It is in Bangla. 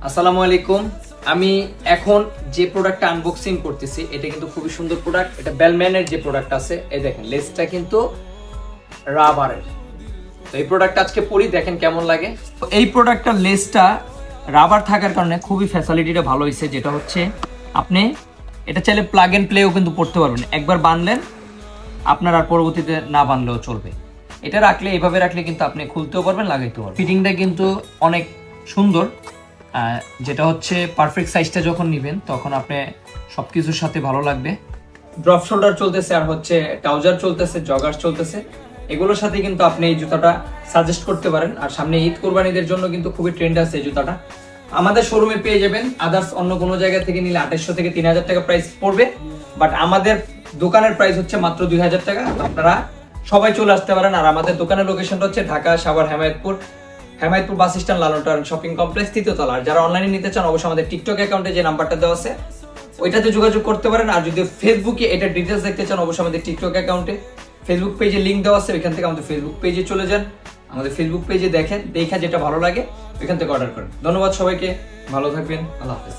আসসালামু আলাইকুম। আমি এখন যে প্রোডাক্টটা আনবক্সিং করতেছি এটা কিন্তু খুবই সুন্দর প্রোডাক্ট। এটা বেলম্যানের যে প্রোডাক্ট আছে, এই দেখেন লেসটা কিন্তু রাবারের। তো এই প্রোডাক্টটা আজকে পরি, দেখেন কেমন লাগে। তো এই প্রোডাক্টটার লেসটা রাবার থাকার কারণে খুবই ফ্যাসিলিটিটা ভালো হয়েছে, যেটা হচ্ছে আপনি এটা চাইলে প্লাগ এন্ড প্লেও কিন্তু পড়তে পারবেন। একবার বানলেন, আপনার আর পরবর্তীতে না বানলেও চলবে। এটা রাখলে, এইভাবে রাখলে কিন্তু আপনি খুলতেও পারবেন, লাগাইতেও পারবেন। ফিটিংটা কিন্তু অনেক সুন্দর, যেটা হচ্ছে পারফেক্ট সাইজটা যখন নেবেন তখন আপনি সবকিছুর সাথে ভালো লাগবে। ড্রপ শোল্ডার চলতেছে, আর হচ্ছে ট্রাউজার চলতেছে, জগার চলতেছে, এগুলোর সাথে কিন্তু আপনি এই জুতাটা সাজেস্ট করতে পারেন। আর সামনে ঈদ কোরবানিদের জন্য কিন্তু খুবই ট্রেন্ড আছে এই জুতাটা। আমাদের শোরুমে পেয়ে যাবেন, আদার্স অন্য কোনো জায়গা থেকে নিলে 2800 থেকে 3000 টাকা প্রাইস পড়বে, বাট আমাদের দোকানের প্রাইস হচ্ছে মাত্র 2000 টাকা। আপনারা সবাই চলে আসতে পারেন। আর আমাদের দোকানের লোকেশনটা হচ্ছে ঢাকা সাভার হেমায়েতপুর বাস স্ট্যান্ড, লালন শপিং কমপ্লেক্স, 3য় তলা। আর যারা অনলাইনে নিতে চান অবশ্যই আমাদের টিকটক অ্যাকাউন্টে যে নাম্বারটা দেওয়া আছে ওইটাতে যোগাযোগ করতে পারেন। আর যদি ফেসবুকে এটা ডিটেলস দেখতে চান অবশ্যই আমাদের টিকটক অ্যাকাউন্টে ফেসবুক পেজে লিঙ্ক দেওয়া আছে, ওইখান থেকে আমাদের ফেসবুক পেজে চলে যান। আমাদের ফেসবুক পেজে দেখেন, দেখা যেটা ভালো লাগে ওইখান থেকে অর্ডার করেন। ধন্যবাদ সবাইকে, ভালো থাকবেন, আল্লাহ হাফেজ।